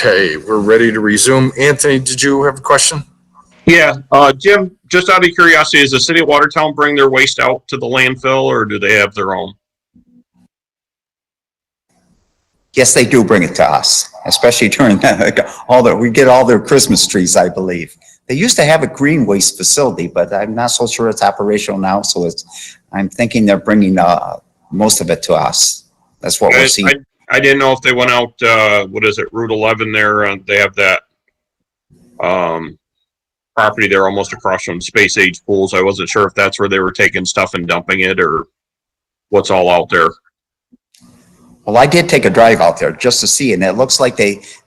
Okay, we're ready to resume. Anthony, did you have a question? Yeah, Jim, just out of curiosity, does the city of Watertown bring their waste out to the landfill, or do they have their own? Yes, they do bring it to us, especially during we get all their Christmas trees, I believe. They used to have a green waste facility, but I'm not so sure it's operational now. So I'm thinking they're bringing most of it to us. That's what we're seeing. I didn't know if they went out, what is it, Route 11 there, they have that property there almost across from Space Age Pools. I wasn't sure if that's where they were taking stuff and dumping it or what's all out there. Well, I did take a drive out there just to see, and it looks like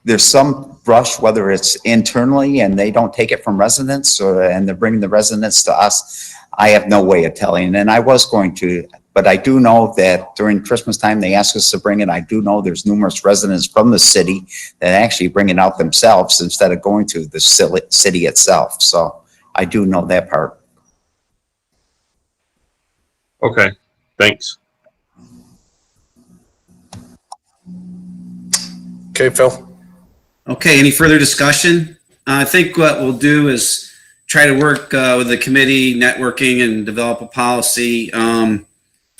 there's some brush, whether it's internally and they don't take it from residents and they're bringing the residents to us. I have no way of telling, and I was going to, but I do know that during Christmas time, they ask us to bring it. I do know there's numerous residents from the city that actually bring it out themselves instead of going to the city itself. So I do know that part. Okay, thanks. Okay, Phil. Okay, any further discussion? I think what we'll do is try to work with the committee, networking, and develop a policy.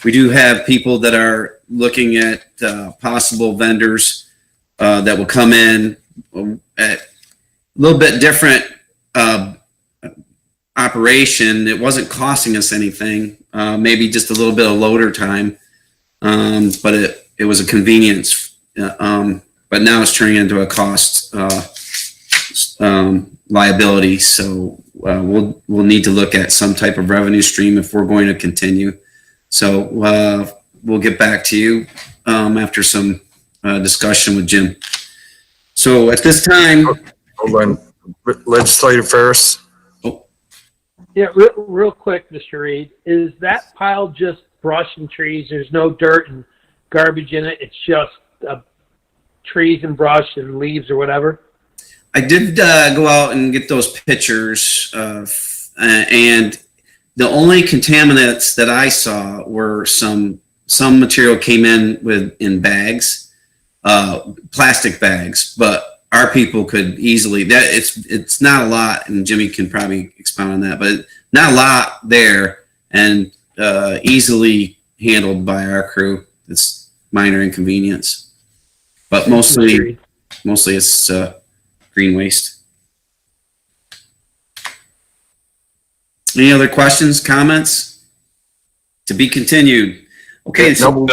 We do have people that are looking at possible vendors that will come in at a little bit different operation. It wasn't costing us anything, maybe just a little bit of loader time, but it was a convenience. But now it's turning into a cost liability. So we'll need to look at some type of revenue stream if we're going to continue. So we'll get back to you after some discussion with Jim. So at this time, Hold on, Legislator Ferris. Oh. Yeah, real quick, Mr. Reed, is that pile just brush and trees? There's no dirt and garbage in it. It's just trees and brush and leaves or whatever. I did go out and get those pictures, and the only contaminants that I saw were some material came in bags, plastic bags, but our people could easily it's not a lot, and Jimmy can probably expound on that, but not a lot there, and easily handled by our crew. It's minor inconvenience, but mostly it's green waste. Any other questions, comments? To be continued. Okay. No,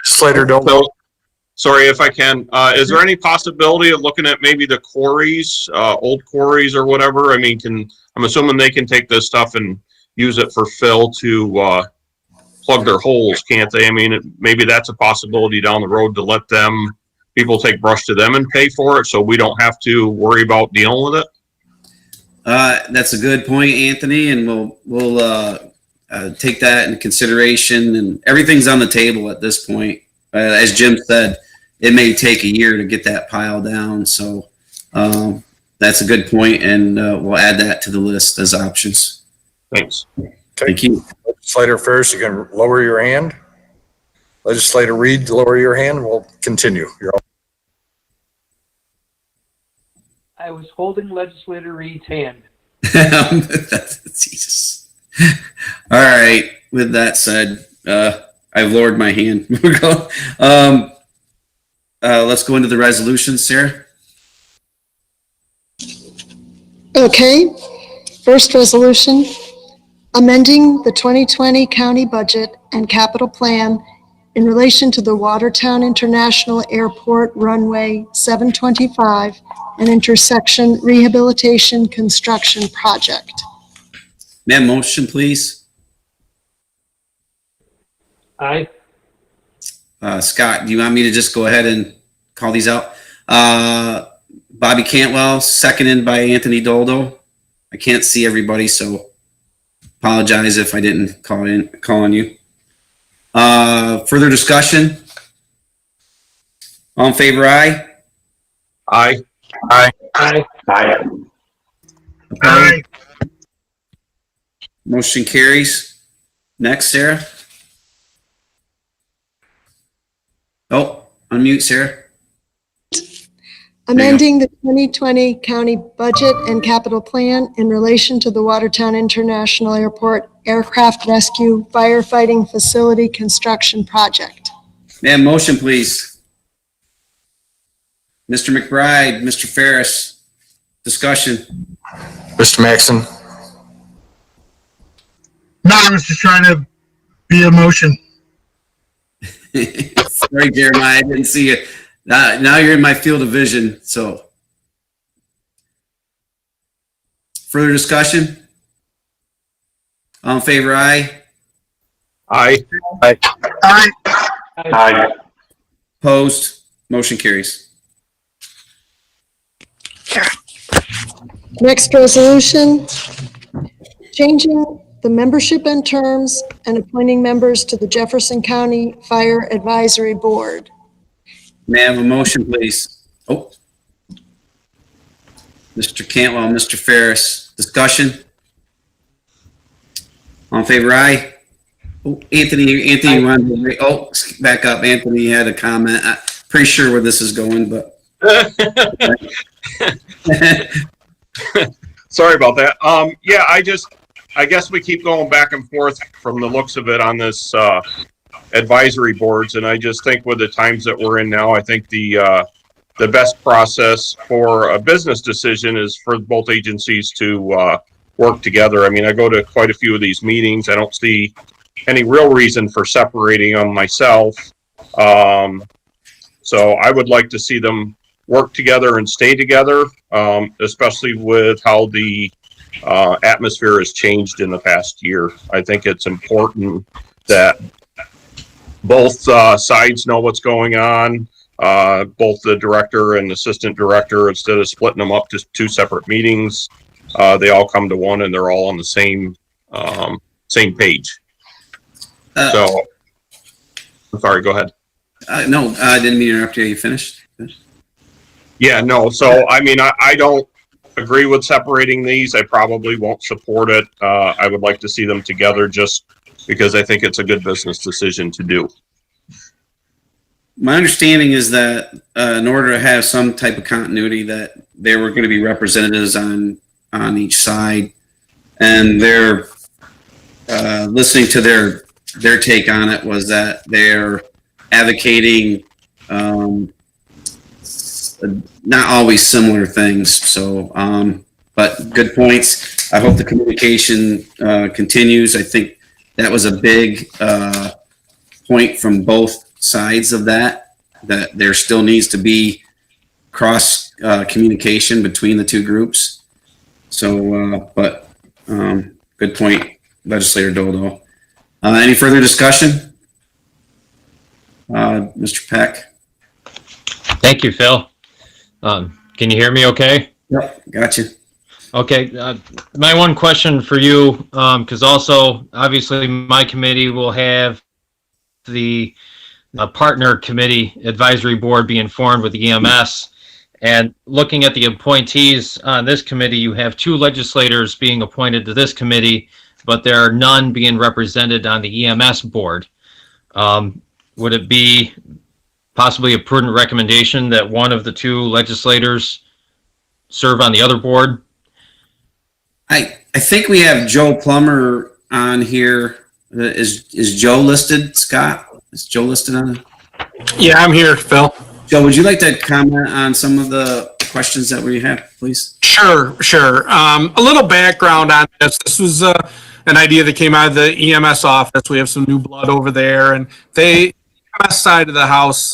Legislator Dolan. So, sorry if I can. Is there any possibility of looking at maybe the quarries, old quarries or whatever? I mean, I'm assuming they can take this stuff and use it for fill to plug their holes, can't they? I mean, maybe that's a possibility down the road to let people take brush to them and pay for it, so we don't have to worry about dealing with it. That's a good point, Anthony, and we'll take that into consideration. And everything's on the table at this point. As Jim said, it may take a year to get that pile down, so that's a good point, and we'll add that to the list as options. Thanks. Okay. Thank you. Legislator Ferris, you can lower your hand. Legislator Reed, lower your hand. We'll continue. I was holding Legislator Reed's hand. Jesus. All right. With that said, I've lowered my hand. We're going. Let's go into the resolution, Sarah. Okay. First resolution, amending the 2020 county budget and capital plan in relation to the Watertown International Airport runway 725 and intersection rehabilitation construction project. May I have a motion, please? Aye. Scott, do you want me to just go ahead and call these out? Bobby Cantwell, seconded by Anthony Doldo. I can't see everybody, so apologize if I didn't call on you. Further discussion? All in favor, aye? Aye. Aye. Aye. Aye. Aye. Motion carries. Next, Sarah. Oh, unmute, Sarah. amending the 2020 county budget and capital plan in relation to the Watertown International Airport Aircraft Rescue Firefighting Facility Construction Project. May I have a motion, please? Mr. McBride, Mr. Ferris, discussion. Mr. Maxon, No, I was just trying to be emotion. Sorry, Jeremiah, I didn't see you. Now you're in my field of vision, so. Further discussion? All in favor, aye. Aye. I, Opposed? Motion carries. Next resolution, changing the membership and terms and appointing members to the Jefferson County Fire Advisory Board. May I have a motion, please? Oh. Mr. Cantwell, Mr. Ferris, discussion? All in favor, aye. Oh, Anthony, back up. Anthony had a comment. I'm pretty sure where this is going, but. Sorry about that. Yeah, I guess we keep going back and forth from the looks of it on this advisory boards, and I just think with the times that we're in now, I think the best process for a business decision is for both agencies to work together. I mean, I go to quite a few of these meetings. I don't see any real reason for separating them myself. So I would like to see them work together and stay together, especially with how the atmosphere has changed in the past year. I think it's important that both sides know what's going on, both the director and assistant director, instead of splitting them up to two separate meetings. They all come to one and they're all on the same page. So, I'm sorry, go ahead. No, I didn't mean to interrupt you. You finished? Yeah, no. So, I mean, I don't agree with separating these. I probably won't support it. I would like to see them together just because I think it's a good business decision to do. My understanding is that in order to have some type of continuity, that there were going to be representatives on each side, and they're listening to their take on it was that they're advocating not always similar things. So, but good points. I hope the communication continues. I think that was a big point from both sides of that there still needs to be cross communication between the two groups. So, but good point, Legislator Dodo. Any further discussion? Mr. Peck? Thank you, Phil. Can you hear me okay? Yep, gotcha. Okay, my one question for you, because also, obviously, my committee will have the partner committee advisory board being formed with the EMS. And looking at the appointees on this committee, you have 2 legislators being appointed to this committee, but there are none being represented on the EMS board. Would it be possibly a prudent recommendation that one of the 2 legislators serve on the other board? I think we have Joe Plummer on here. Is Joe listed, Scott? Is Joe listed on it? Yeah, I'm here, Phil. Joe, would you like to comment on some of the questions that we have, please? Sure. A little background on this. This was an idea that came out of the EMS office. We have some new blood over there, and the EMS side of the house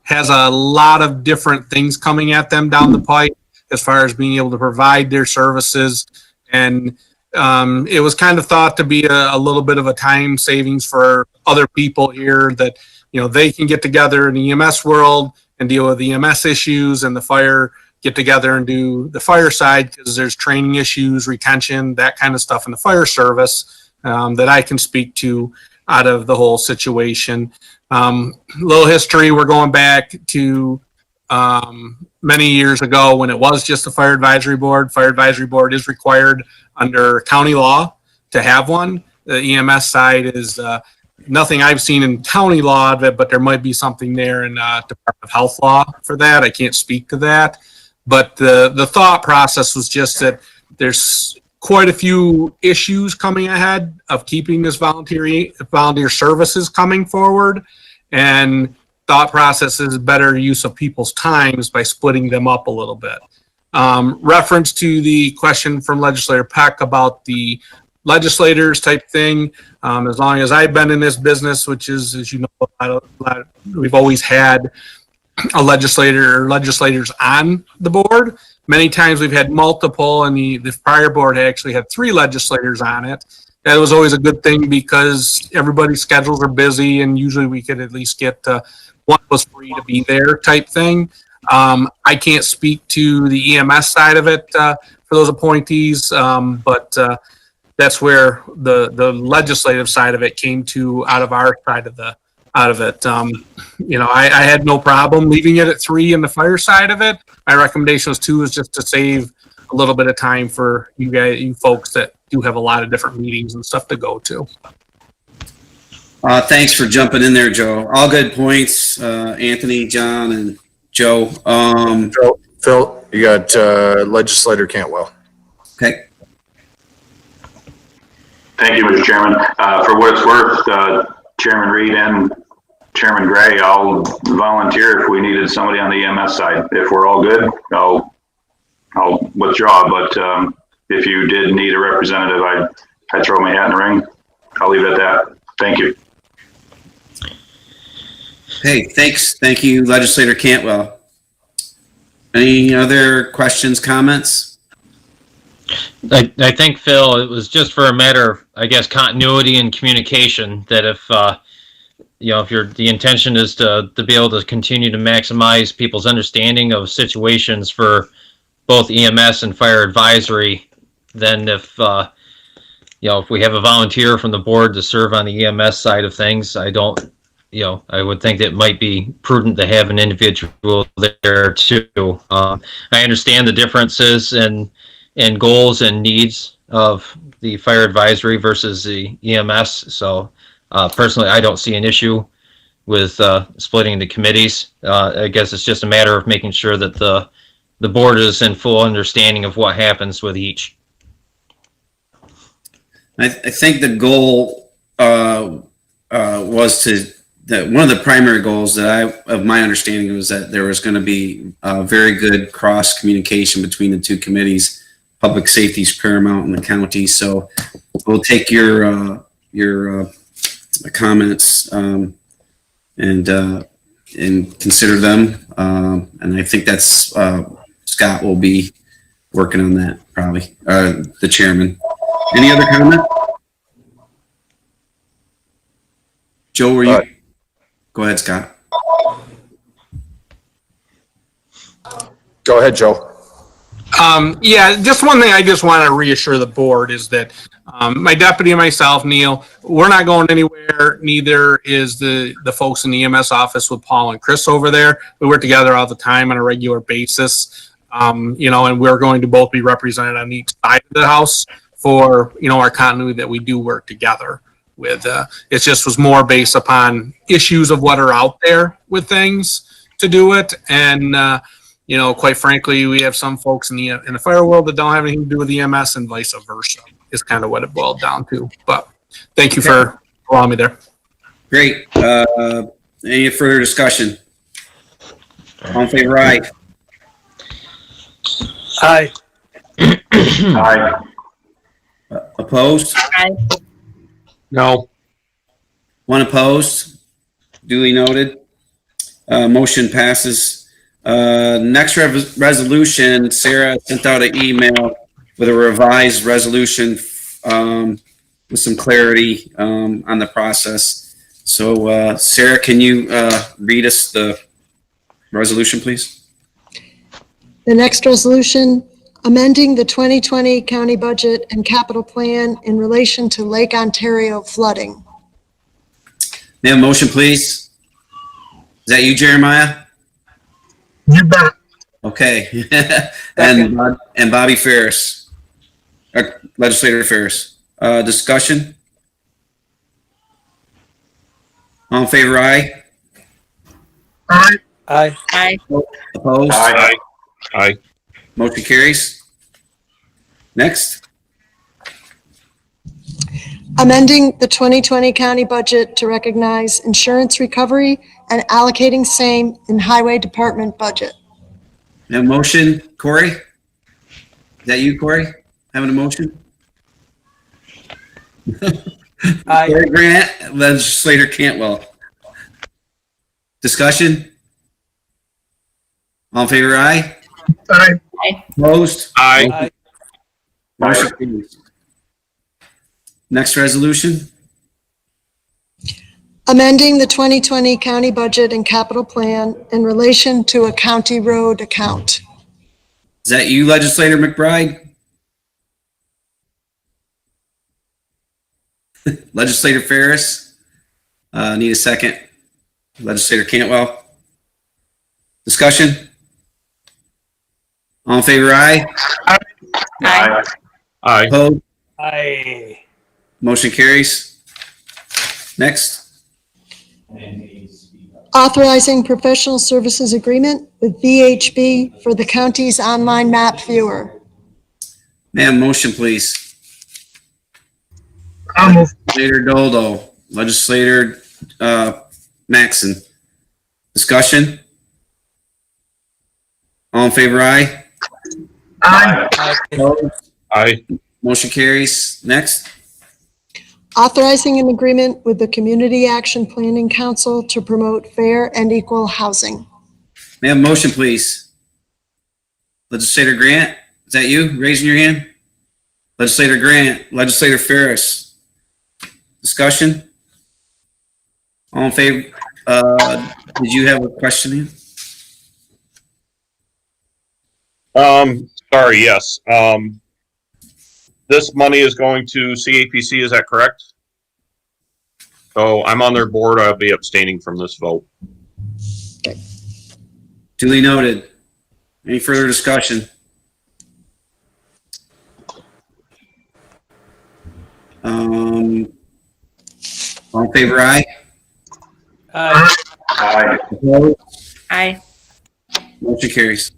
has a lot of different things coming at them down the pipe as far as being able to provide their services. And it was kind of thought to be a little bit of a time savings for other people here that, you know, they can get together in the EMS world and deal with the EMS issues, and the fire get together and do the fire side because there's training issues, retention, that kind of stuff in the fire service that I can speak to out of the whole situation. Little history, we're going back to many years ago when it was just a fire advisory board. Fire advisory board is required under county law to have one. The EMS side is nothing I've seen in county law of it, but there might be something there in Department of Health law for that. I can't speak to that. But the thought process was just that there's quite a few issues coming ahead of keeping this volunteer services coming forward. And thought process is better use of people's times by splitting them up a little bit. Reference to the question from Legislator Peck about the legislators type thing. As long as I've been in this business, which is, as you know, we've always had a legislator or legislators on the board. Many times we've had multiple, and the prior board actually had 3 legislators on it. That was always a good thing because everybody's schedules are busy, and usually we could at least get one was free to be there type thing. I can't speak to the EMS side of it for those appointees, but that's where the legislative side of it came to out of our side of it. I had no problem leaving it at 3 in the fire side of it. My recommendation was 2, is just to save a little bit of time for you folks that do have a lot of different meetings and stuff to go to. Thanks for jumping in there, Joe. All good points, Anthony, John, and Joe. Phil, you got Legislator Cantwell. Okay. Thank you, Mr. Chairman. For what it's worth, Chairman Reed and Chairman Gray, I'll volunteer if we needed somebody on the EMS side. If we're all good, I'll withdraw. But if you did need a representative, I'd throw my hat in the ring. I'll leave it at that. Thank you. Hey, thanks. Thank you, Legislator Cantwell. Any other questions, comments? I think, Phil, it was just for a matter of, I guess, continuity and communication, that if, if the intention is to be able to continue to maximize people's understanding of situations for both EMS and fire advisory, then if we have a volunteer from the board to serve on the EMS side of things, I would think that it might be prudent to have an individual there too. I understand the differences in goals and needs of the fire advisory versus the EMS. So personally, I don't see an issue with splitting the committees. I guess it's just a matter of making sure that the board is in full understanding of what happens with each. I think the goal was that one of the primary goals of my understanding was that there was going to be very good cross communication between the 2 committees. Public safety is paramount in the county, so we'll take your comments and consider them. And I think that's Scott will be working on that, probably the chairman. Any other comment? Joe, were you? Go ahead, Scott. Go ahead, Joe. Just one thing I just want to reassure the board is that my deputy and myself, Neil, we're not going anywhere. Neither is the folks in the EMS office with Paul and Chris over there. We work together all the time on a regular basis, and we're going to both be represented on each side of the house for, our continuity that we do work together with. It just was more based upon issues of what are out there with things to do it. And, quite frankly, we have some folks in the fire world that don't have anything to do with EMS and vice versa is kind of what it boiled down to. But thank you for allowing me there. Great. Any further discussion? All in favor, aye. Aye. Aye. Opposed? No. One opposed? Duly noted. Motion passes. Next resolution, Sarah sent out an email with a revised resolution with some clarity on the process. So, Sarah, can you read us the resolution, please? The next resolution, amending the 2020 county budget and capital plan in relation to Lake Ontario flooding. May I have a motion, please? Is that you, Jeremiah? You bet. Okay. and Bobby Ferris, Legislator Ferris. Discussion? All in favor, aye. Aye. Aye. Aye. Opposed? Aye. Aye. Motion carries. Next. Amending the 2020 county budget to recognize insurance recovery and allocating same in highway department budget. Have a motion, Corey? Is that you, Corey? Having a motion? Aye. Corey Grant, legislator Cantwell. Discussion? All in favor, aye. Aye. Opposed? Aye. Aye. Motion carries. Next resolution? Amending the 2020 county budget and capital plan in relation to a county road account. Is that you, legislator McBride? Legislator Ferris? Need a second. Legislator Cantwell? Discussion? All in favor, aye. Aye. Aye. Opposed? Aye. Motion carries. Next. Authorizing professional services agreement with VHB for the county's online map viewer. Ma'am, motion, please. I'll move. Legislator Doldo, Legislator Maxon. Discussion? All in favor, aye. Aye. Aye. Aye. Motion carries. Next. Authorizing an agreement with the Community Action Planning Council to promote fair and equal housing. Ma'am, motion, please. Legislator Grant, is that you raising your hand? Legislator Grant, Legislator Ferris. Discussion? All in favor? Did you have a question? Ian? Sorry, yes. This money is going to CAPC, is that correct? So I'm on their board. I'll be abstaining from this vote. Duly noted. Any further discussion? All in favor, aye. Aye. Aye. Opposed? Aye. Motion carries.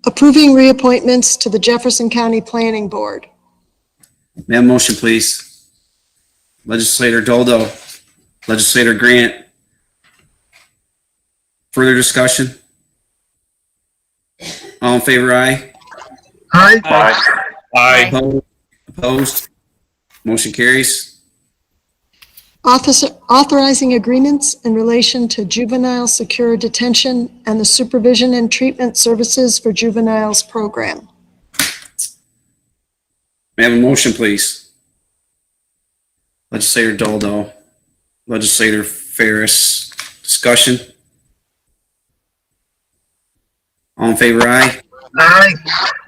Approving reappointments to the Jefferson County Planning Board. Ma'am, motion, please. Legislator Doldo, Legislator Grant. Further discussion? All in favor, aye. Aye. Aye. Aye. Opposed? Motion carries. Authorizing agreements in relation to juvenile secure detention and the supervision and treatment services for juveniles program. May I have a motion, please? Legislator Doldo, Legislator Ferris. Discussion? All in favor, aye. Aye.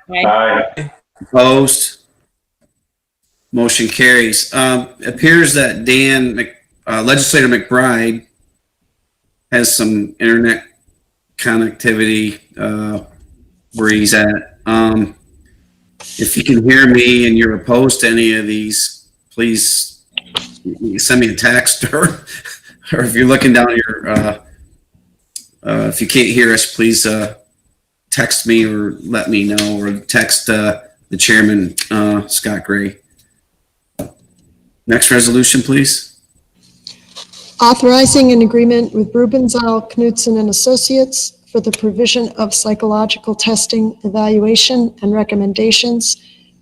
Aye. Opposed? Motion carries. Appears that Legislator McBride has some internet connectivity where he's at. If you can hear me and you're opposed to any of these, please send me a text or if you're looking down your, if you can't hear us, please text me or let me know or text the chairman, Scott Gray. Next resolution, please. Authorizing an agreement with Rubenzoll Knudsen and Associates for the provision of psychological testing, evaluation, and recommendations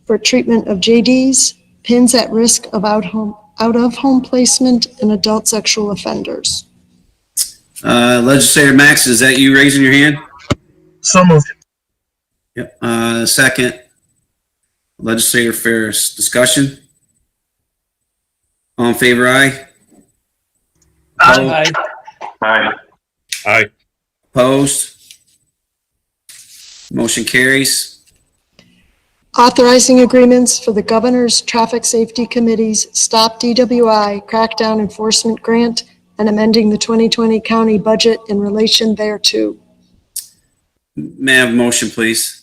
for treatment of JDs, pins at risk of out-of-home placement, and adult sexual offenders. Legislator Max, is that you raising your hand? So moved. Yep. Second. Legislator Ferris. Discussion? All in favor, aye. Aye. Aye. Aye. Opposed? Motion carries. Authorizing agreements for the Governor's Traffic Safety Committee's Stop DWI Crackdown Enforcement Grant and amending the 2020 county budget in relation thereto. May I have a motion, please?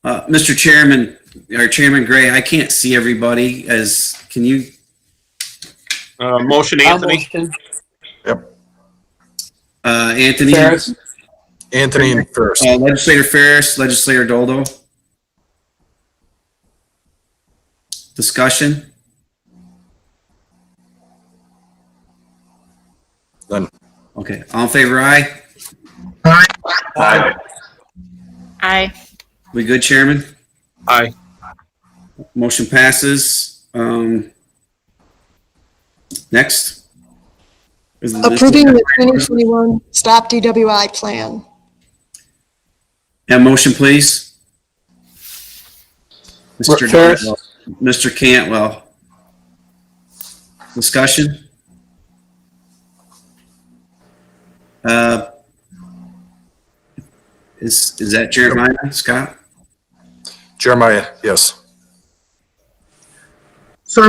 Mr. Chairman, or Chairman Gray, I can't see everybody. Can you Motion, I'll Anthony. motion. Anthony, Ferris. Anthony first. Legislator Ferris, Legislator Doldo. Discussion? None. Okay, all in favor, aye? Aye. Aye. Aye. We good, Chairman? Aye. Motion passes. Next. Approving the 2021 Stop DWI plan. Have a motion, please. Mr. Ferris. Mr. Cantwell. Discussion? Is that Jeremiah, Scott? Jeremiah, yes. So,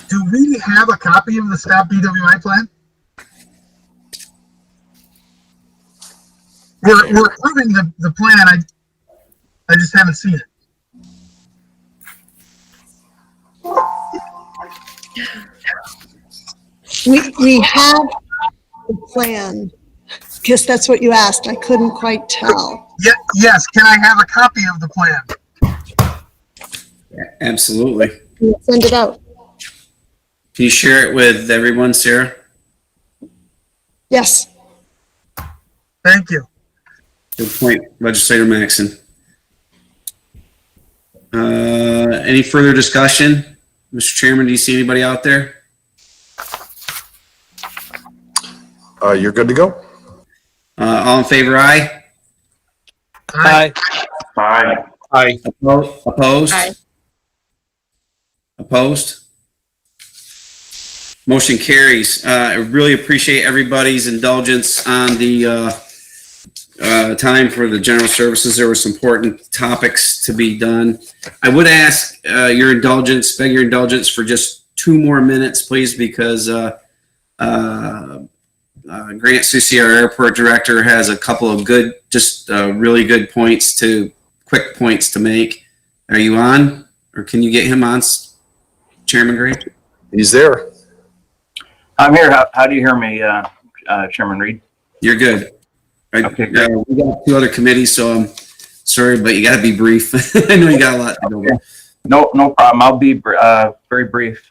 do we have a copy of the Stop DWI plan? We're approving the plan. I just haven't seen it. We have the plan. Guess that's what you asked. I couldn't quite tell. Yeah, yes. Can I have a copy of the plan? Absolutely. Can you send it out? Can you share it with everyone, Sarah? Yes. Thank you. Good point, Legislator Maxon. Any further discussion? Mr. Chairman, do you see anybody out there? You're good to go? All in favor, aye? Aye. Aye. Aye. Opposed? Aye. Opposed? Motion carries. I really appreciate everybody's indulgence on the time for the general services. There were some important topics to be done. I would ask your indulgence, beg your indulgence for just 2 more minutes, please, because Grant Susi, our airport director, has a couple of good, just really good quick points to make. Are you on, or can you get him on, Chairman Gray? He's there. I'm here. How do you hear me, Chairman Reed? You're good. Okay, great. We got 2 other committees, so I'm sorry, but you got to be brief. I know you got a lot to go over. No problem. I'll be very brief.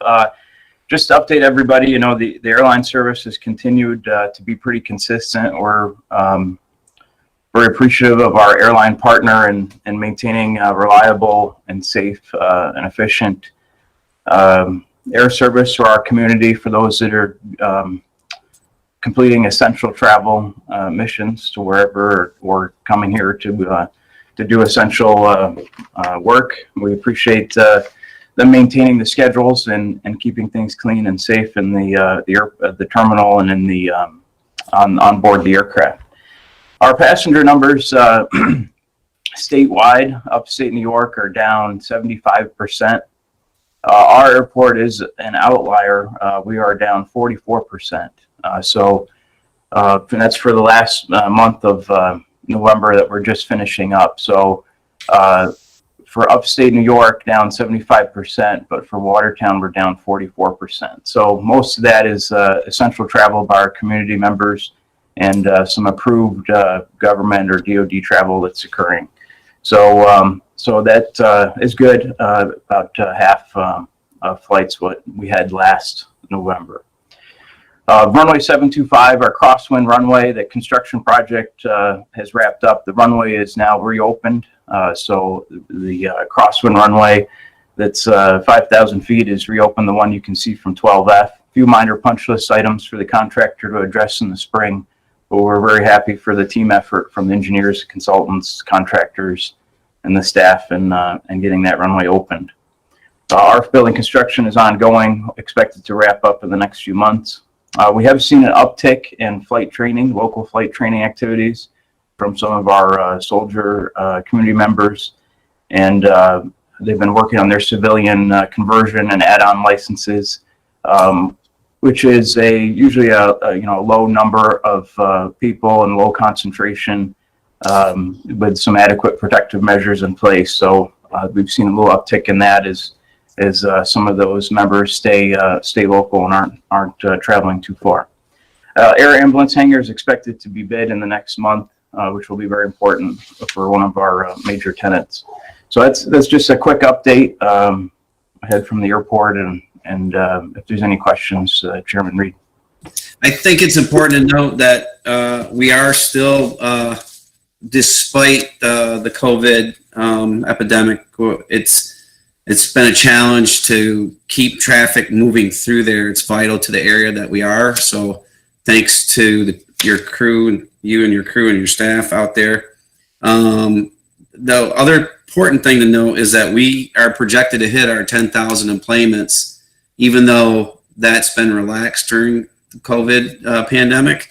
Just to update everybody, the airline service has continued to be pretty consistent. We're very appreciative of our airline partner and maintaining reliable and safe and efficient air service to our community for those that are completing essential travel missions to wherever we're coming here to do essential work. We appreciate them maintaining the schedules and keeping things clean and safe in the terminal and in the on board the aircraft. Our passenger numbers statewide, upstate New York, are down 75%. Our airport is an outlier. We are down 44%. So that's for the last month of November that we're just finishing up. So for upstate New York, down 75%, but for Watertown, we're down 44%. So most of that is essential travel by our community members and some approved government or DoD travel that's occurring. So so that is good, about half of flights what we had last November. Runway 725, our crosswind runway, the construction project has wrapped up. The runway is now reopened. So the crosswind runway that's 5,000 feet is reopened, the one you can see from 12F. A few minor punch list items for the contractor to address in the spring, but we're very happy for the team effort from the engineers, consultants, contractors, and the staff and getting that runway opened. Our building construction is ongoing, expected to wrap up in the next few months. We have seen an uptick in flight training, local flight training activities from some of our soldier community members, and they've been working on their civilian conversion and add-on licenses, which is usually a low number of people and low concentration with some adequate protective measures in place. So we've seen a little uptick in that as as some of those members stay local and aren't traveling too far. Air ambulance hangar is expected to be bid in the next month, which will be very important for one of our major tenants. So that's just a quick update ahead from the airport, and if there's any questions, Chairman Reed. I think it's important to note that we are still, despite the COVID epidemic, it's been a challenge to keep traffic moving through there. It's vital to the area that we are. So thanks to your crew, and you and your crew and your staff out there. The other important thing to note is that we are projected to hit our 10,000 employments, even though that's been relaxed during the COVID pandemic.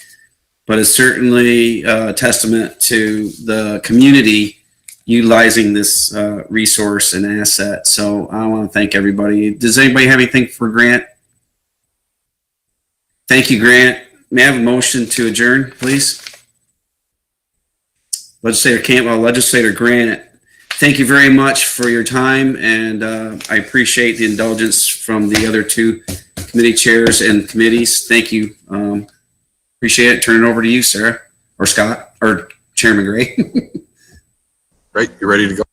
But it's certainly a testament to the community utilizing this resource and asset. So I want to thank everybody. Does anybody have anything for Grant? Thank you, Grant. May I have a motion to adjourn, please? Legislator Grant, thank you very much for your time, and I appreciate the indulgence from the other two committee chairs and committees. Thank you. Appreciate it. Turn it over to you, Sarah, or Scott, or Chairman Gray. Right, you ready to go?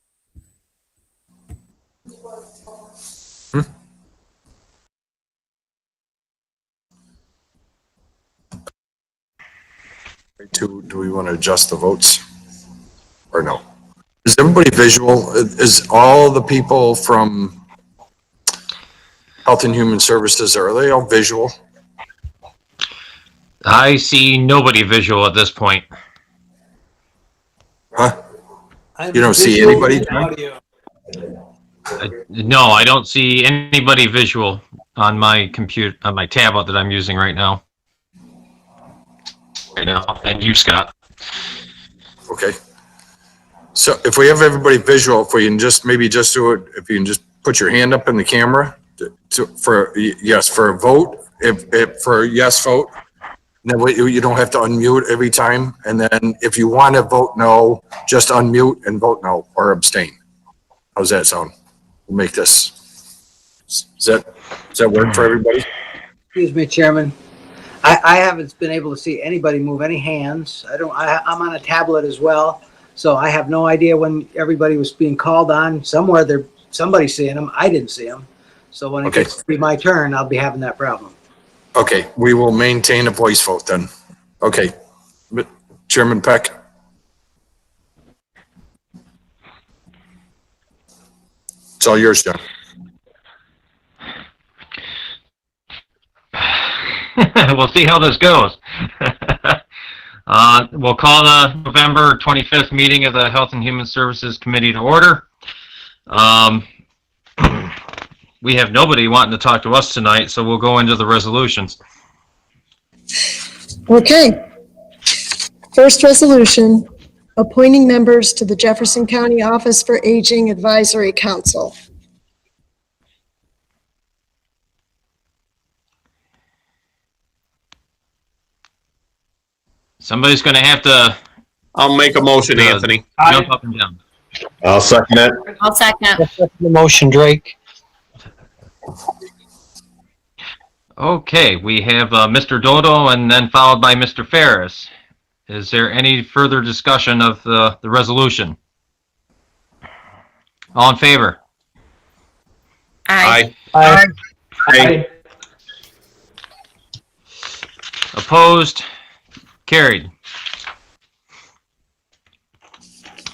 Do we want to adjust the votes or no? Is everybody visual? Is all the people from Health and Human Services, are they all visual? I see nobody visual at this point. Huh? You don't see anybody? No, I don't see anybody visual on my computer, on my tablet that I'm using right now. And you, Scott. Okay. So if we have everybody visual, if we can just maybe just do it, if you can just put your hand up in the camera for yes, for a vote, if for a yes vote, that way you don't have to unmute every time. And then if you want to vote no, just unmute and vote no or abstain. How's that sound? We'll make this. Does that work for everybody? Excuse me, Chairman. I haven't been able to see anybody move any hands. I'm on a tablet as well, so I have no idea when everybody was being called on. Somebody's seeing them. I didn't see them. So when it gets to be my turn, I'll be having that problem. Okay, we will maintain a voice vote then. Okay, Chairman Peck. It's all yours, John. We'll see how this goes. We'll call the November 25th meeting of the Health and Human Services Committee to order. We have nobody wanting to talk to us tonight, so we'll go into the resolutions. Okay. First resolution, appointing members to the Jefferson County Office for Aging Advisory Council. Somebody's going to have to. I'll make a motion, Anthony. Jump up and down. I'll second it. I'll second. The motion, Drake. Okay, we have Mr. Dodo and then followed by Mr. Ferris. Is there any further discussion of the resolution? All in favor? Aye. Aye. Aye. Opposed? Carried.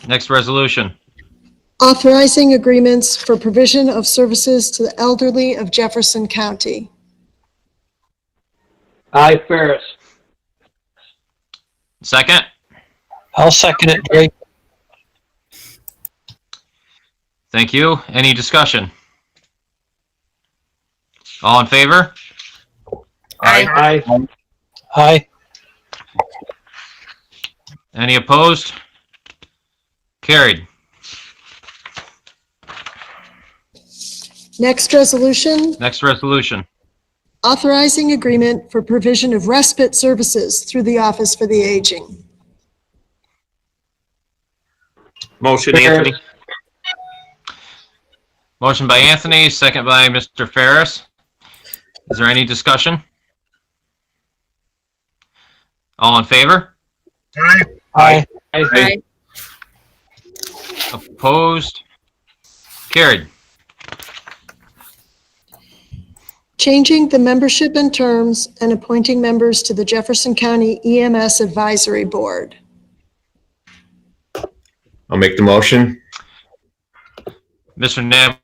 Next resolution. Authorizing agreements for provision of services to the elderly of Jefferson County. Aye, Ferris. Second? I'll second it, Drake. Thank you. Any discussion? All in favor? Aye. Aye. Aye. Any opposed? Carried. Next resolution, Next resolution. authorizing agreement for provision of respite services through the Office for the Aging. Motion, Anthony. Motion by Anthony, second by Mr. Ferris. Is there any discussion? All in favor? Aye. Aye. Opposed? Carried. Changing the membership and terms and appointing members to the Jefferson County EMS Advisory Board. I'll make the motion. Mr. Nabwan.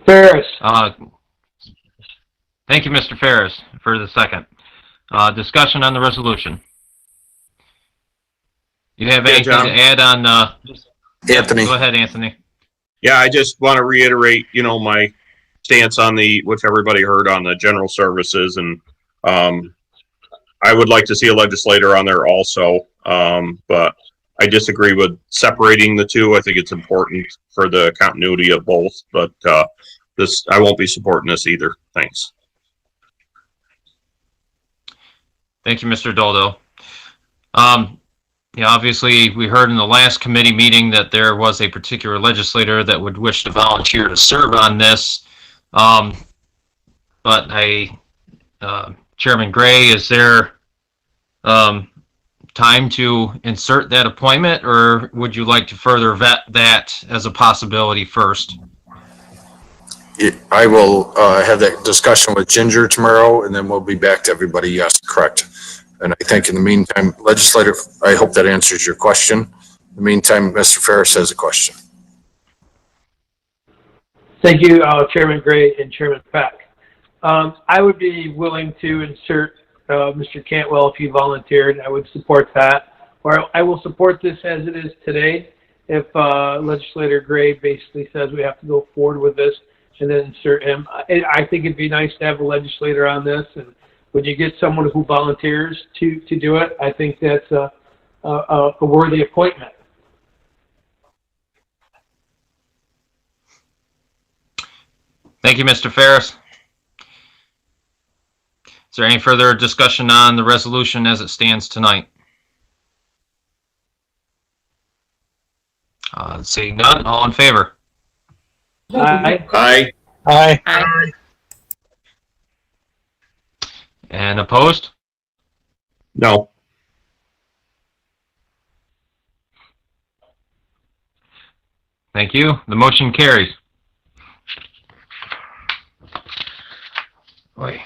Ferris. Thank you, Mr. Ferris, for the second. Discussion on the resolution. You have anything John. to add on, Anthony. Go ahead, Anthony. Yeah, I just want to reiterate, my stance on which everybody heard on the general services, and I would like to see a legislator on there also, but I disagree with separating the two. I think it's important for the continuity of both, but I won't be supporting this either. Thanks. Thank you, Mr. Doldo. Obviously, we heard in the last committee meeting that there was a particular legislator that would wish to volunteer to serve on this. But Chairman Gray, is there time to insert that appointment, or would you like to further vet that as a possibility first? I will have that discussion with Ginger tomorrow, and then we'll be back to everybody. Yes, correct. And I think in the meantime, legislator, I hope that answers your question. In the meantime, Mr. Ferris has a question. Thank you, Chairman Gray and Chairman Peck. I would be willing to insert Mr. Cantwell if he volunteered. I would support that. Or I will support this as it is today. If Legislator Gray basically says we have to go forward with this and then insert him. I think it'd be nice to have a legislator on this. And when you get someone who volunteers to do it, I think that's a worthy appointment. Thank you, Mr. Ferris. Is there any further discussion on the resolution as it stands tonight? Seeing none, all in favor? Aye. Aye. Aye. Aye. And opposed? No. Thank you. The motion carries. Boy.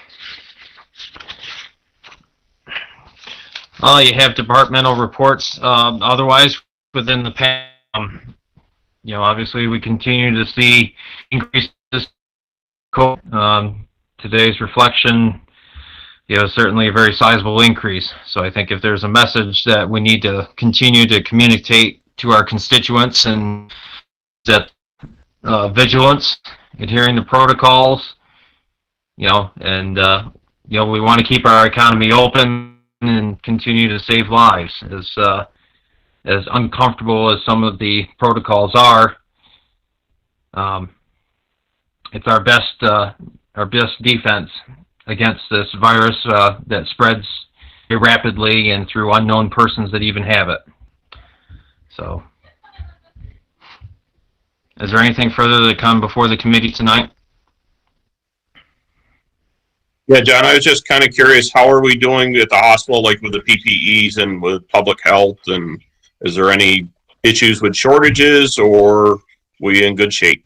You have departmental reports. Otherwise, within the past, obviously we continue to see increases. Today's reflection, certainly a very sizable increase. So I think if there's a message that we need to continue to communicate to our constituents, and that vigilance, adhering to protocols, we want to keep our economy open and continue to save lives. As uncomfortable as some of the protocols are, it's our best defense against this virus that spreads rapidly and through unknown persons that even have it. So, is there anything further to come before the committee tonight? Yeah, John, I was just kind of curious, how are we doing at the hospital, like with the PPEs and with public health? And is there any issues with shortages, or we in good shape?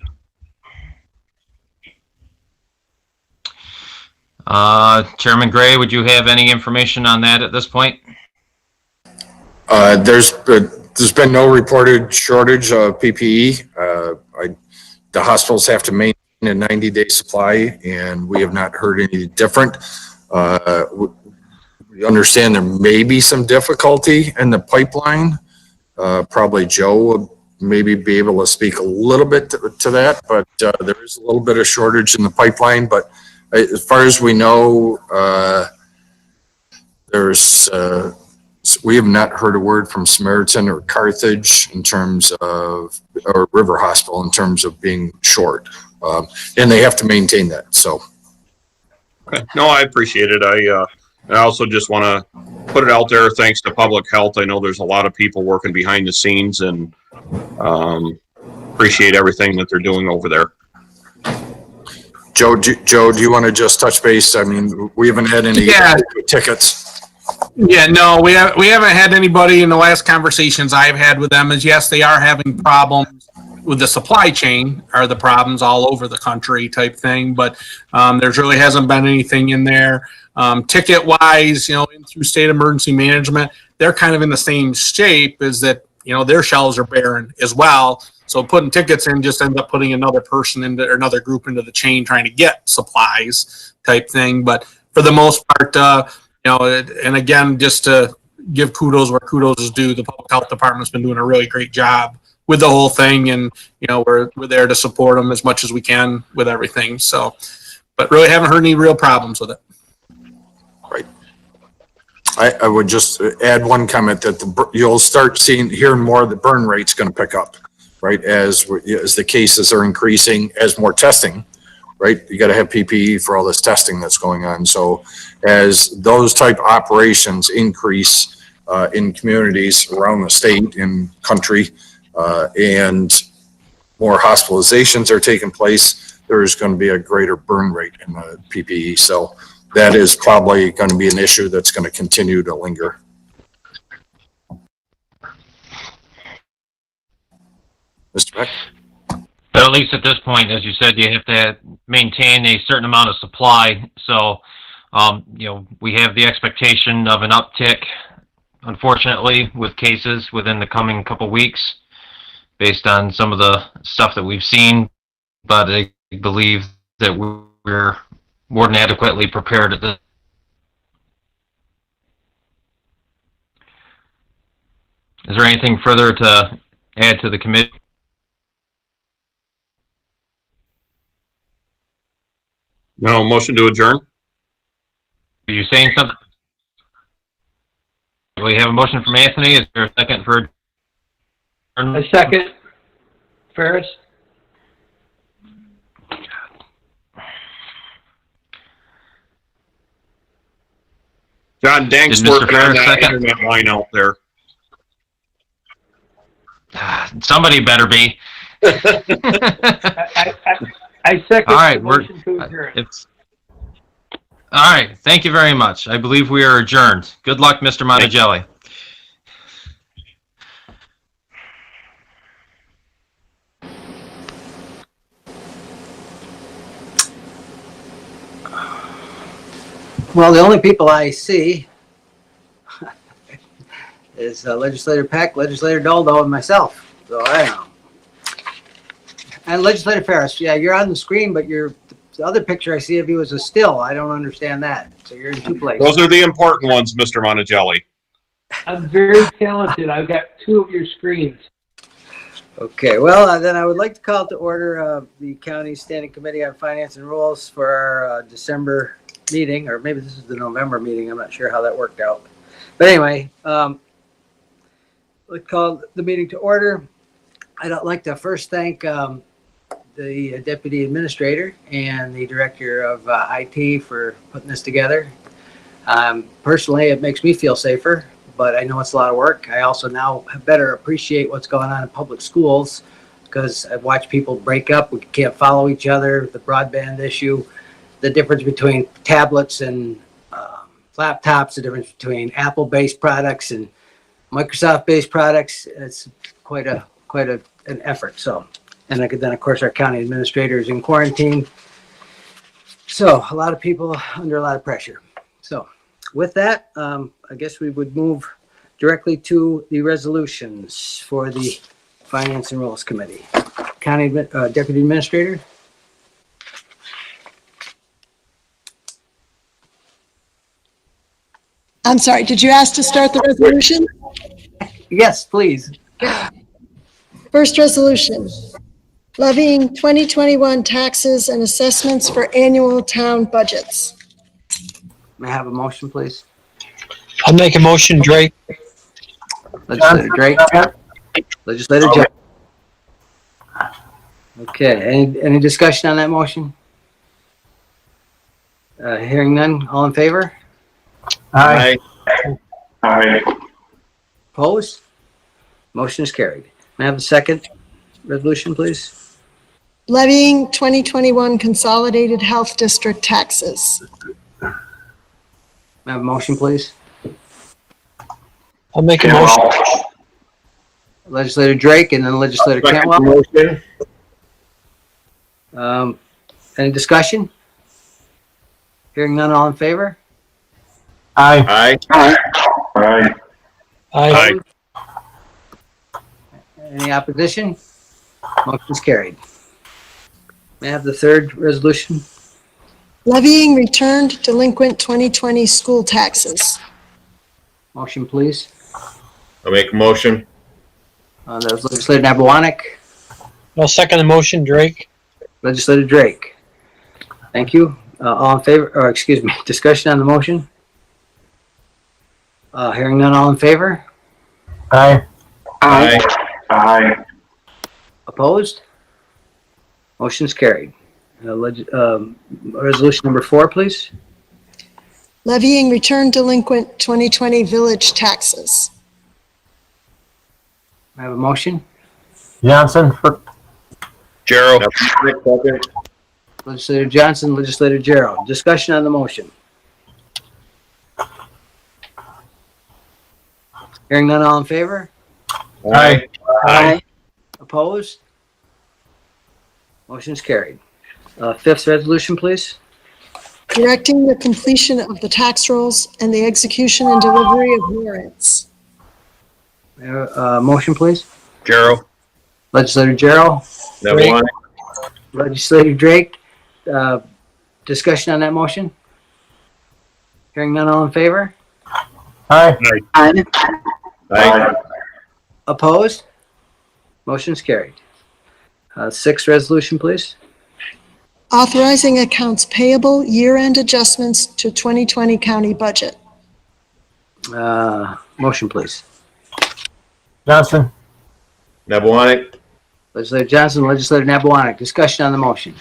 Chairman Gray, would you have any information on that at this point? There's been no reported shortage of PPE. The hospitals have to maintain a 90-day supply, and we have not heard any different. We understand there may be some difficulty in the pipeline. Probably Joe would maybe be able to speak a little bit to that, but there is a little bit of shortage in the pipeline. But as far as we know, we have not heard a word from Samaritan or Carthage in terms of, or River Hospital in terms of being short. And they have to maintain that, so. Okay. No, I appreciate it. I also just want to put it out there, thanks to public health. I know there's a lot of people working behind the scenes and appreciate everything that they're doing over there. Joe, do you want to just touch base? I mean, we haven't had any tickets. Yeah, no, we haven't had anybody in the last conversations I've had with them is yes, they are having problems with the supply chain are the problems all over the country type thing, but there's really hasn't been anything in there. Ticket wise, you know, in through state emergency management, they're kind of in the same shape as that, you know, their shelves are barren as well. So putting tickets in just ends up putting another person into or another group into the chain trying to get supplies type thing. But for the most part, you know, and again, just to give kudos where kudos is due, the public health department's been doing a really great job with the whole thing, and you know, we're there to support them as much as we can with everything. So, but really haven't heard any real problems with it. Right. I would just add one comment that you'll start hearing more. The burn rate's going to pick up, right? As the cases are increasing, as more testing, right? You got to have PPE for all this testing that's going on. So as those type operations increase in communities around the state and country, and more hospitalizations are taking place, there's going to be a greater burn rate in the PPE. So that is probably going to be an issue that's going to continue to linger. Mr. Beck? But at least at this point, as you said, you have to maintain a certain amount of supply. So, you know, we have the expectation of an uptick, unfortunately, with cases within the coming couple weeks, based on some of the stuff that we've seen. But I believe that we're more than adequately prepared at this. Is there anything further to add to the committee? No, motion to adjourn. Are you saying something? We have a motion from Anthony. Is there a second for? A second. Ferris? John Dank's Did Mr. working on Ferris that second? internet line out there. Somebody better be. I second All right, the motion to adjourn. All right. Thank you very much. I believe we are adjourned. Good luck, Mr. Monticelli. Well, the only people I see is Legislator Peck, Legislator Doldo, and myself. So I don't know. And Legislator Ferris, yeah, you're on the screen, but the other picture I see of you is a still. I don't understand that. So you're in two places. Those are the important ones, Mr. Monticelli. I'm very talented. I've got two of your screens. Okay, well, then I would like to call to order the County Standing Committee on Finance and Rules for our December meeting, or maybe this is the November meeting. I'm not sure how that worked out. But anyway, let's call the meeting to order. I'd like to first thank the Deputy Administrator and the Director of IT for putting this together. Personally, it makes me feel safer, but I know it's a lot of work. I also now better appreciate what's going on in public schools because I've watched people break up. We can't follow each other, the broadband issue, the difference between tablets and laptops, the difference between Apple-based products and Microsoft-based products. It's quite an effort. So, and then of course our county administrator is in quarantine. So a lot of people under a lot of pressure. So with that, I guess we would move directly to the resolutions for the Finance and Rules Committee. County Deputy Administrator. I'm sorry, did you ask to start the resolution? Yes, please. First resolution, levying 2021 taxes and assessments for annual town budgets. May I have a motion, please? I'll make a motion, Drake. Legislator Drake. Legislator Jones. Okay, any discussion on that motion? Hearing none, all in favor? Aye. Aye. Opposed? Motion is carried. May I have the second resolution, please? Levying 2021 Consolidated Health District taxes. May I have a motion, please? I'll make a motion. Cantwell. Legislator Drake and then Legislator Second Cantwell. motion. Any discussion? Hearing none, all in favor? Aye. Aye. Aye. Aye. Any opposition? Motion is carried. May I have the third resolution? Levying returned delinquent 2020 school taxes. Motion, please. I'll make a motion. That was Legislator Nabawanek, I'll second the motion, Drake. Legislator Drake. Thank you. All in favor, or excuse me, discussion on the motion? Hearing none, all in favor? Aye. Aye. Aye. Opposed? Motion's carried. Resolution number 4, please. Levying returned delinquent 2020 village taxes. I have a motion. Johnson for. Gerald. Legislator Johnson, Legislator Gerald. Discussion on the motion. Hearing none, all in favor? Aye. Aye. Opposed? Motion's carried. Fifth resolution, please. Directing the completion of the tax rolls and the execution and delivery of warrants. Motion, please. Gerald. Legislator Gerald, Neverone. Legislator Drake. Discussion on that motion? Hearing none, all in favor? Aye. Aye. Opposed? Motion's carried. Sixth resolution, please. Authorizing accounts payable year-end adjustments to 2020 county budget. Motion, please. Johnson. Neverone. Legislator Johnson, Legislator Nabawanek. Discussion on the motion.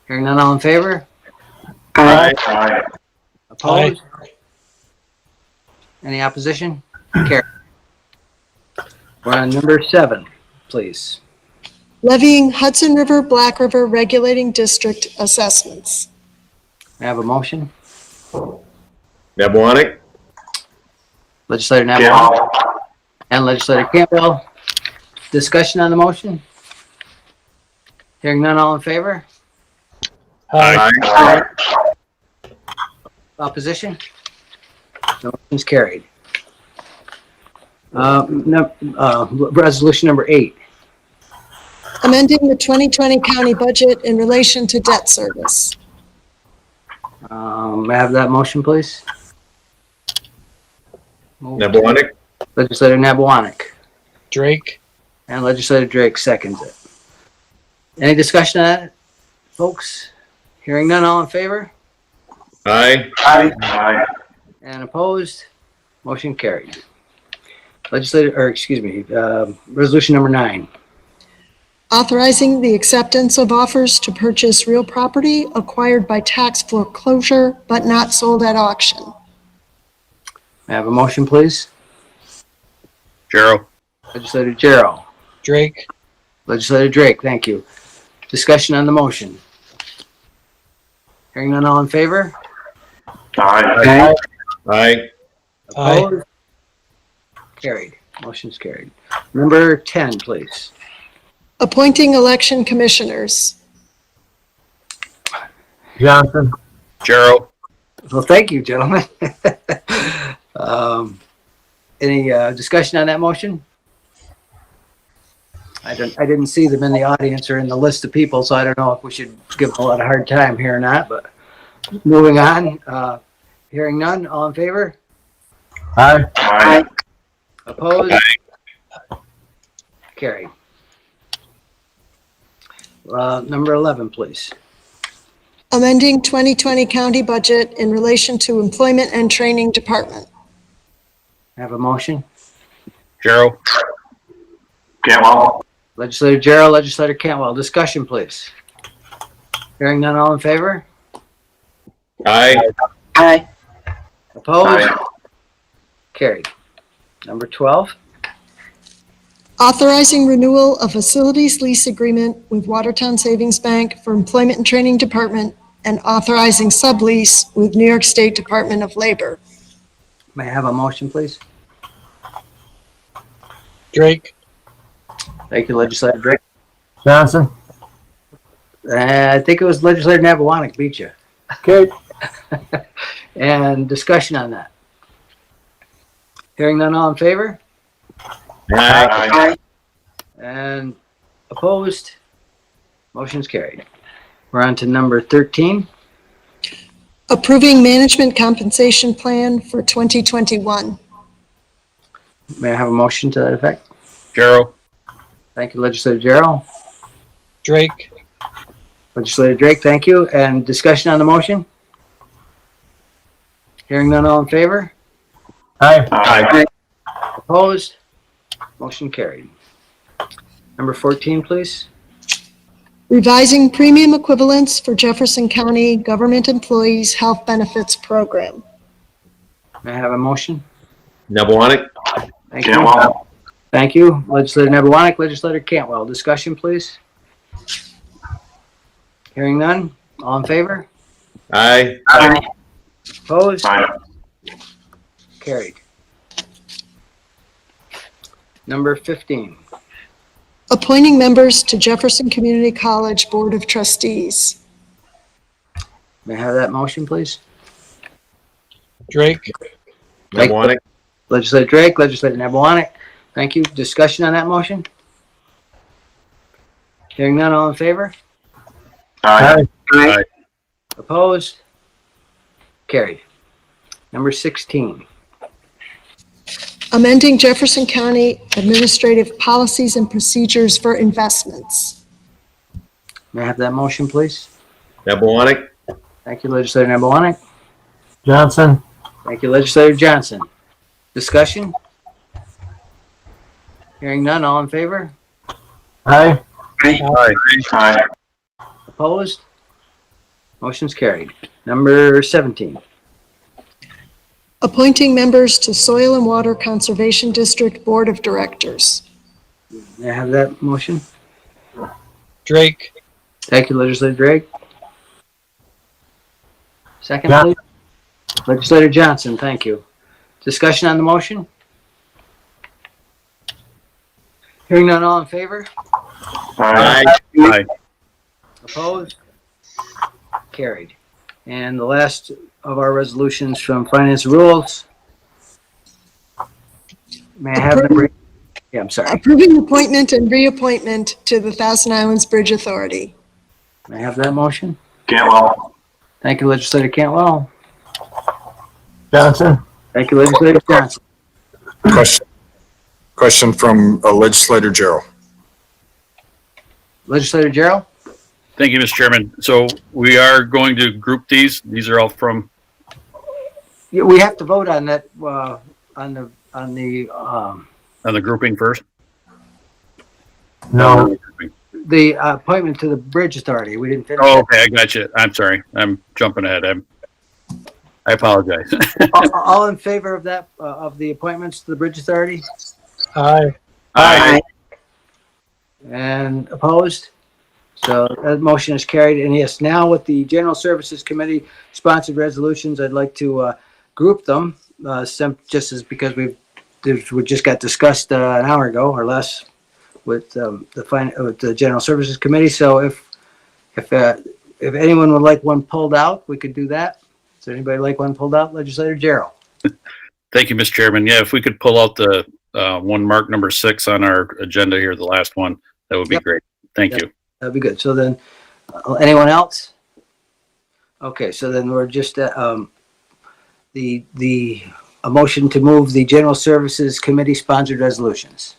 Hearing none, all in favor? Aye. Aye. Opposed? Any opposition? Carried. We're on number 7, please. Levying Hudson River, Black River Regulating District assessments. May I have a motion? Neverone. Legislator Nabawanek and Legislator Campbell. Discussion on the motion? Hearing none, all in favor? Aye. Opposition? The motion's carried. Resolution number 8. Amending the 2020 county budget in relation to debt service. May I have that motion, please? Neverone. Legislator Nabawanek Drake. and Legislator Drake seconds it. Any discussion on that, folks? Hearing none, all in favor? Aye. Aye. And opposed? Motion carried. Resolution number 9. Authorizing the acceptance of offers to purchase real property acquired by tax foreclosure but not sold at auction. May I have a motion, please? Gerald. Legislator Gerald. Drake. Legislator Drake, thank you. Discussion on the motion. Hearing none, all in favor? Aye. Aye. Opposed? Carried. Motion's carried. Number 10, please. Appointing election commissioners. Johnson. Gerald. Well, thank you, gentlemen. Any discussion on that motion? I didn't see them in the audience or in the list of people, so I don't know if we should give them a lot of hard time here or not, but moving on. Hearing none, all in favor? Aye. Aye. Opposed? Carried. Number 11, please. Amending 2020 county budget in relation to employment and training department. Have a motion? Gerald. Cantwell. Legislator Gerald, Legislator Cantwell. Discussion, please. Hearing none, all in favor? Aye. Aye. Opposed? Aye. Carried. Number 12. Authorizing renewal of facilities lease agreement with Watertown Savings Bank for Employment and Training Department and authorizing sublease with New York State Department of Labor. May I have a motion, please? Drake, Thank you, Legislator Drake. Johnson. I think it was Legislator Nabawanic beat you. Okay. And discussion on that. Hearing none, all in favor? Aye. And opposed? Motion's carried. We're on to number 13. Approving management compensation plan for 2021. May I have a motion to that effect? Gerald. Thank you, Legislator Gerald. Drake, Legislator Drake, thank you. And discussion on the motion? Hearing none, all in favor? aye. Aye. Opposed? Motion carried. Number 14, please. Revising premium equivalents for Jefferson County government employees' health benefits program. May I have a motion? Nabawanic. Thank you. Cantwell. Thank you. Legislator Nabawanic, Legislator Cantwell. Discussion, please. Hearing none. All in favor? Aye. Opposed? Aye. Carried. Number 15. Appointing members to Jefferson Community College Board of Trustees. May I have that motion, please? Drake, Nabawanic. Legislator Drake, Legislator Nabawanic. Thank you. Discussion on that motion? Hearing none, all in favor? Aye. Aye. Opposed? Carried. Number 16. Amending Jefferson County administrative policies and procedures for investments. May I have that motion, please? Nabawanic. Thank you, Legislator Nabawanic. Johnson. Thank you, Legislator Johnson. Discussion? Hearing none, all in favor? Aye. Aye. Opposed? Motion's carried. Number 17. Appointing members to Soil and Water Conservation District Board of Directors. May I have that motion? Drake, Thank you, Legislator Drake. Second, Yeah. please. Legislator Johnson, thank you. Discussion on the motion? Hearing none, all in favor? Aye. Aye. Opposed? Carried. And the last of our resolutions from Finance Rules. May I have the, yeah, I'm sorry. Approving appointment and reappointment to the Thousand Islands Bridge Authority. May I have that motion? Cantwell. Thank you, Legislator Cantwell. Johnson. Thank you, Legislator Johnson. Question from Legislator Gerald. Legislator Gerald? Thank you, Mr. Chairman. So we are going to group these. These are all from, Yeah, we have to vote on that, on the, on the grouping first. No. the appointment to the Bridge Authority. We didn't finish. Oh, okay, I got you. I'm sorry. I'm jumping ahead. I apologize. All in favor of that, of the appointments to the Bridge Authority? Aye. Aye. And opposed? So that motion is carried. And yes, now with the General Services Committee sponsored resolutions, I'd like to group them, just as because we just got discussed an hour ago or less with the General Services Committee. So if anyone would like one pulled out, we could do that. Does anybody like one pulled out? Legislator Gerald. Thank you, Mr. Chairman. Yeah, if we could pull out the one marked number 6 on our agenda here, the last one, that would be great. Thank you. That'd be good. So then, anyone else? Okay, so then we're just a motion to move the General Services Committee sponsored resolutions,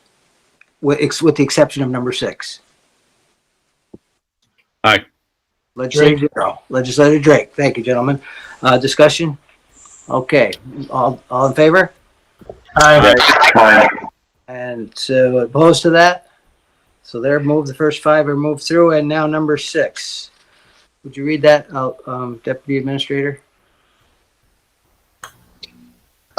with the exception of number 6. Aye. Legislator Darrell. Legislator Drake. Thank you, gentlemen. Discussion? Okay, all in favor? Aye. Aye. And so opposed to that? So there, the first 5 are moved through, and now number 6. Would you read that, Deputy Administrator?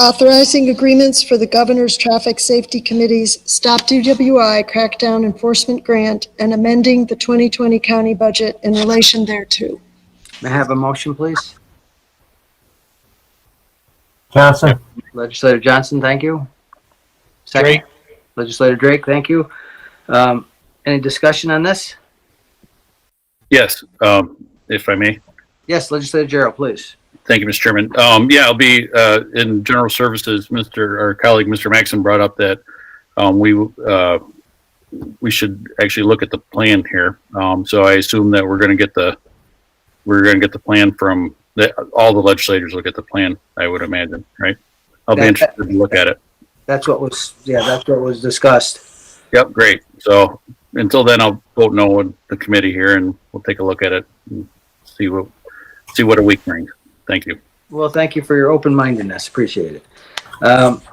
authorizing agreements for the Governor's Traffic Safety Committee's Stop DWI Crackdown Enforcement Grant and amending the 2020 county budget in relation thereto. May I have a motion, please? Johnson. Legislator Johnson, thank you. Second. Drake. Legislator Drake, thank you. Any discussion on this? Yes, if I may. Yes, Legislator Gerald, please. Thank you, Mr. Chairman. Yeah, I'll be in general services. Our colleague, Mr. Maxon, brought up that we should actually look at the plan here. So I assume that we're going to get the plan from all the legislators look at the plan. I would imagine, right? I'll be interested to look at it. That's what was discussed. Yep, great. So until then, I'll vote no with the committee here, and we'll take a look at it and see what a week brings. Thank you. Well, thank you for your open-mindedness. Appreciate it.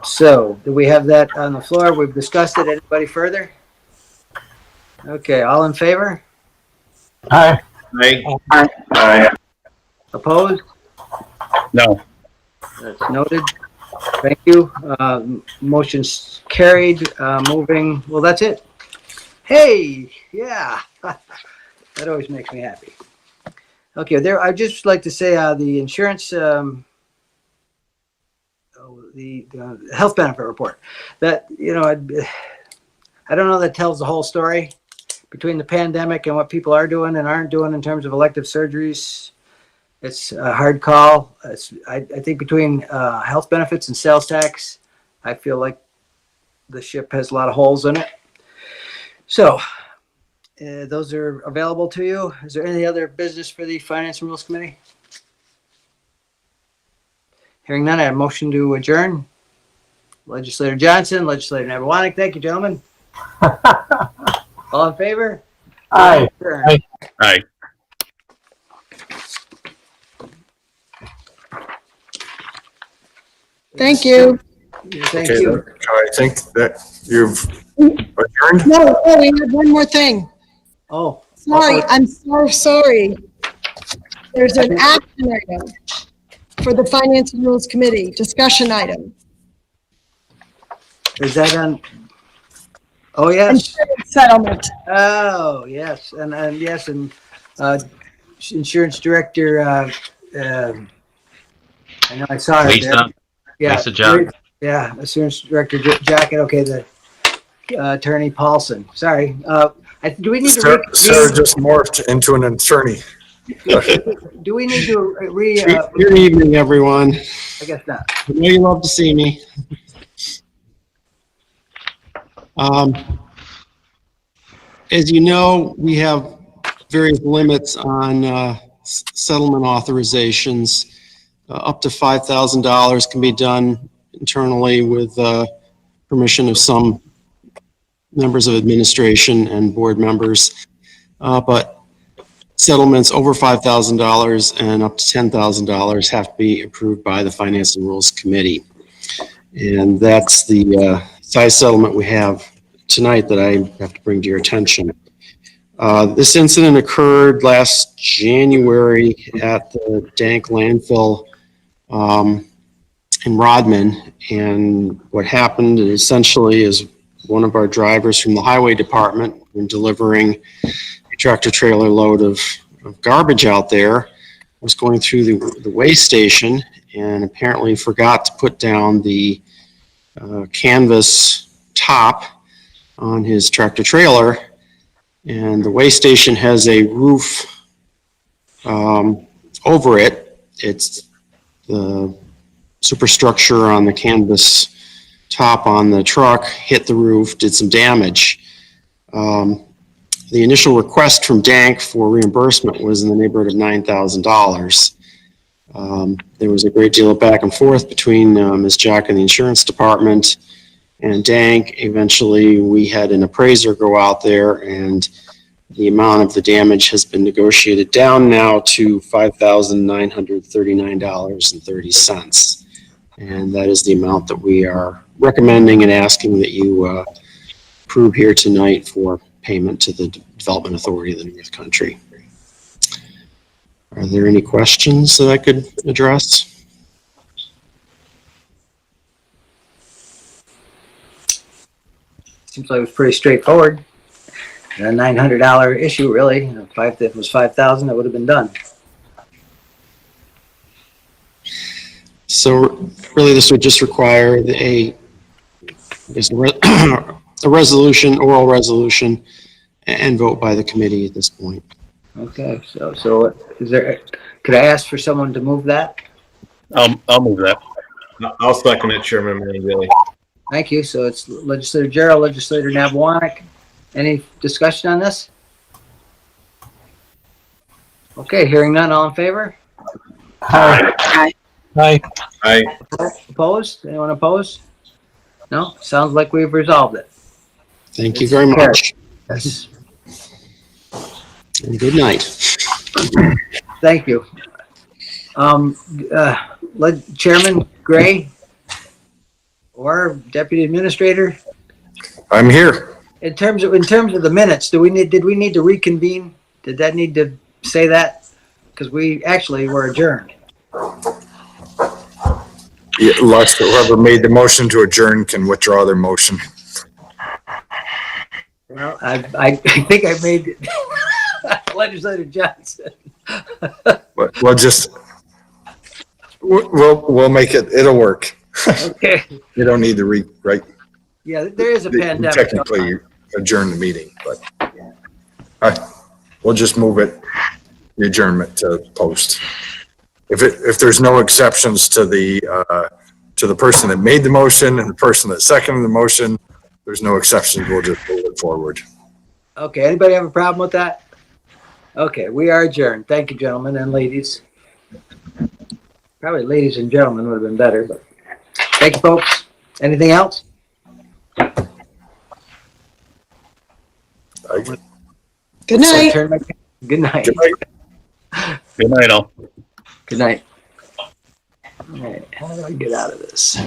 So do we have that on the floor? We've discussed it. Anybody further? Okay, all in favor? Aye. Aye. Opposed? No. That's noted. Thank you. Motion's carried. Moving, well, that's it. Hey, yeah. That always makes me happy. Okay, I'd just like to say the insurance, the health benefit report. That, I don't know that tells the whole story between the pandemic and what people are doing and aren't doing in terms of elective surgeries. It's a hard call. I think between health benefits and sales tax, I feel like the ship has a lot of holes in it. So those are available to you. Is there any other business for the Finance and Rules Committee? Hearing none, I have a motion to adjourn. Legislator Johnson, Legislator Nabarwanik, thank you, gentlemen. All in favor? Aye. Adjourn. Aye. Thank you. Thank Okay, you. I think that you've adjourned. No, we had one more thing. Oh. Sorry, I'm so sorry. There's an action item for the Finance and Rules Committee, discussion item. Is that on? Oh, yes. Insurance settlement. Oh, yes. And yes, and insurance director, I know I saw her there. Yeah. Lisa Jack. Yeah, insurance director Jacket. Okay, the attorney Paulson. Sorry. Do we need to Sarah just morphed into an attorney. do we need to Good evening, everyone. I guess not. I know you love to see me. As you know, we have various limits on settlement authorizations. Up to $5,000 can be done internally with permission of some members of administration and board members. But settlements over $5,000 and up to $10,000 have to be approved by the Finance and Rules Committee. And that's the size settlement we have tonight that I have to bring to your attention. This incident occurred last January at the Dank landfill in Rodman. And what happened essentially is one of our drivers from the highway department, when delivering a tractor trailer load of garbage out there, was going through the weigh station and apparently forgot to put down the canvas top on his tractor trailer. And the weigh station has a roof over it. It's the superstructure on the canvas top on the truck hit the roof, did some damage. The initial request from Dank for reimbursement was in the neighborhood of $9,000. There was a great deal of back and forth between Ms. Jack and the insurance department and Dank. Eventually, we had an appraiser go out there, and the amount of the damage has been negotiated down now to $5,939.30. And that is the amount that we are recommending and asking that you approve here tonight for payment to the Development Authority of the North Country. Are there any questions that I could address? seems like it was pretty straightforward. A $900 issue, really. If it was 5,000, it would have been done. So really, this would just require a resolution, oral resolution, and vote by the committee at this point. Okay, so is there, could I ask for someone to move that? I'll move that. I'll second it, Chairman Mangali. Thank you. So it's Legislator Gerald, Legislator Nabwanik. Any discussion on this? Okay, hearing none, all in favor? Aye. Aye. Aye. Opposed? Anyone opposed? No? Sounds like we've resolved it. Thank you very much, Yes. and good night. Thank you. Chairman Gray or Deputy Administrator, I'm here. in terms of the minutes, did we need to reconvene? Did that need to say that? Because we actually were adjourned. Yeah, whoever made the motion to adjourn can withdraw their motion. Well, I think I made Legislator Johnson. We'll make it, it'll work. Okay. You don't need to right? Yeah, there is a pandemic. Technically adjourn the meeting, but we'll just move it, the adjournment to post. If there's no exceptions to the person that made the motion and the person that seconded the motion, there's no exceptions, we'll just move it forward. Okay, anybody have a problem with that? Okay, we are adjourned. Thank you, gentlemen and ladies. Probably ladies and gentlemen would have been better, but thank you, folks. Anything else? Good night. Good night. Good night. Good night, all. Good night. All right, how do I get out of this?